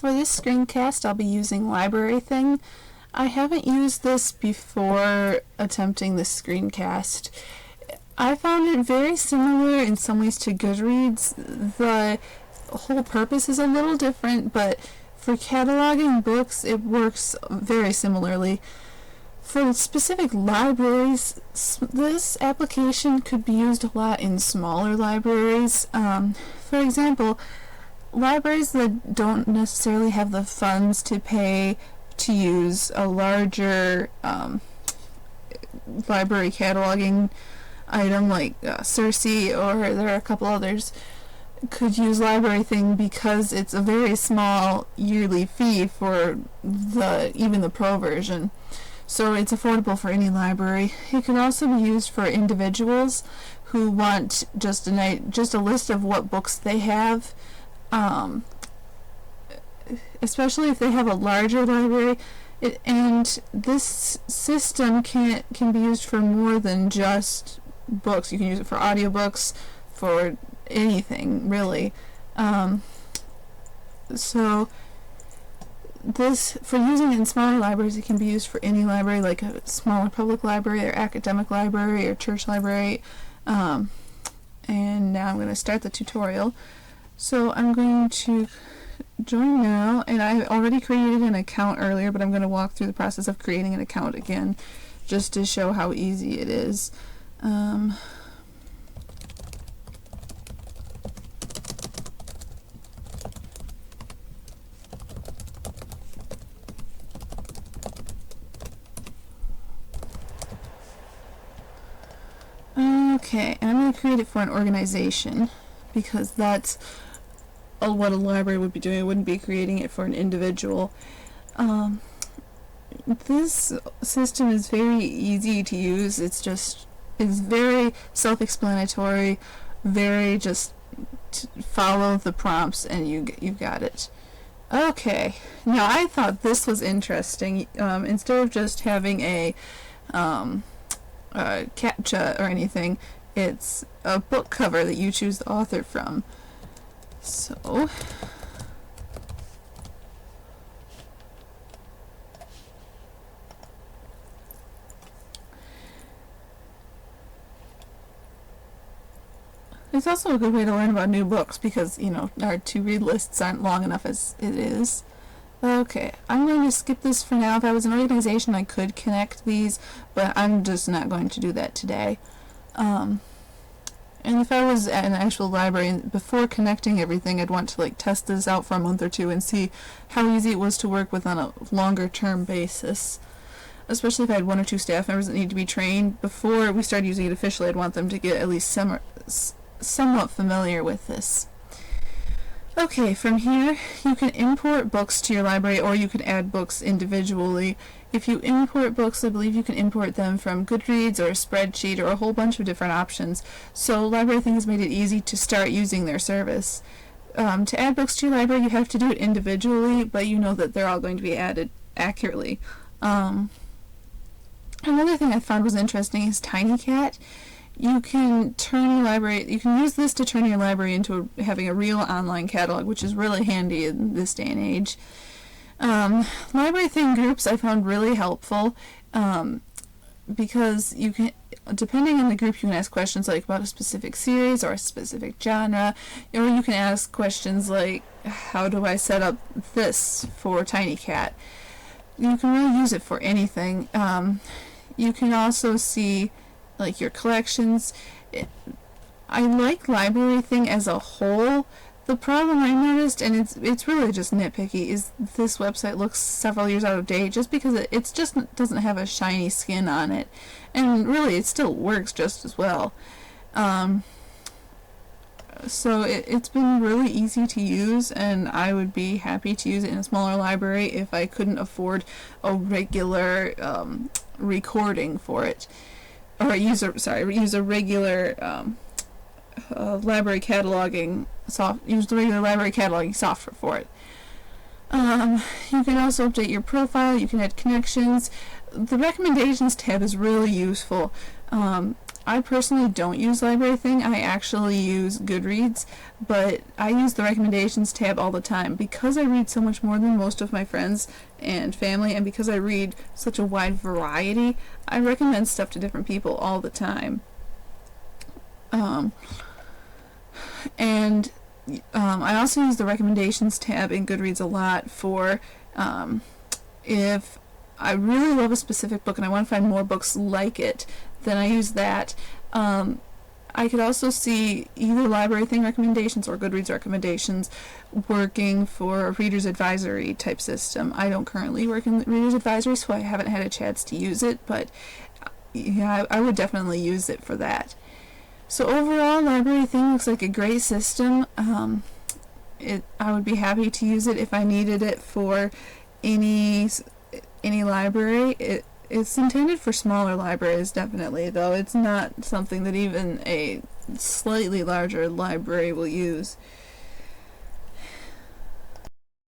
For this screencast, I'll be using Library Thing. I haven't used this before attempting this screencast. I found it very similar in some ways to Goodreads. The whole purpose is a little different, but for cataloging books, it works very similarly. For specific libraries, this application could be used a lot in smaller libraries. For example, libraries that don't necessarily have the funds to pay to use a larger library cataloging item like Circe, or there are a couple others, could use Library Thing because it's a very small yearly fee for even the pro version. So it's affordable for any library. It can also be used for individuals who want just a list of what books they have. Especially if they have a larger library, and this system can be used for more than just books. You can use it for audiobooks, for anything really. So this, for using it in smaller libraries, it can be used for any library, like a smaller public library or academic library or church library. And now I'm going to start the tutorial. So I'm going to join now, and I already created an account earlier, but I'm going to walk through the process of creating an account again just to show how easy it is. Okay, and I'm going to create it for an organization because that's what a library would be doing. It wouldn't be creating it for an individual. This system is very easy to use. It's very self-explanatory, very just follow the prompts and you've got it. Okay, now I thought this was interesting. Instead of just having a CAPTCHA or anything, it's a book cover that you choose the author from. So it's also a good way to learn about new books because, you know, our to-read lists aren't long enough as it is. Okay, I'm going to skip this for now. If I was an organization, I could connect these, but I'm just not going to do that today. And if I was at an actual library, before connecting everything, I'd want to test this out for a month or two and see how easy it was to work with on a longer term basis. Especially if I had one or two staff members that need to be trained. Before we started using it officially, I'd want them to get at least somewhat familiar with this. Okay, from here you can import books to your library, or you can add books individually. If you import books, I believe you can import them from Goodreads or a spreadsheet or a whole bunch of different options. So Library Thing has made it easy to start using their service. To add books to your library, you have to do it individually, but you know that they're all going to be added accurately. Another thing I found was interesting is TinyCat. You can use this to turn your library into having a real online catalog, which is really handy in this day and age. Library Thing groups I found really helpful because you can, depending on the group, you can ask questions like about a specific series or a specific genre, or you can ask questions like, how do I set up this for TinyCat? You can really use it for anything. You can also see your collections. I like Library Thing as a whole. The problem I noticed, and it's really just nitpicky, is this website looks several years out of date just because it just doesn't have a shiny skin on it, and really it still works just as well. So it's been really easy to use, and I would be happy to use it in a smaller library if I couldn't afford a regular recording for it, or use a regular library cataloging software for it. You can also update your profile. You can add connections. The recommendations tab is really useful. I personally don't use Library Thing. I actually use Goodreads, but I use the recommendations tab all the time because I read so much more than most of my friends and family, and because I read such a wide variety. I recommend stuff to different people all the time. I also use the recommendations tab in Goodreads a lot for if I really love a specific book and I want to find more books like it, then I use that. I could also see either Library Thing recommendations or Goodreads recommendations working for a Reader's Advisory type system. I don't currently work in Reader's Advisory, so I haven't had a chance to use it, but yeah, I would definitely use it for that. So overall, Library Thing looks like a great system. I would be happy to use it if I needed it for any library. It's intended for smaller libraries, definitely, though it's not something that even a slightly larger library will use.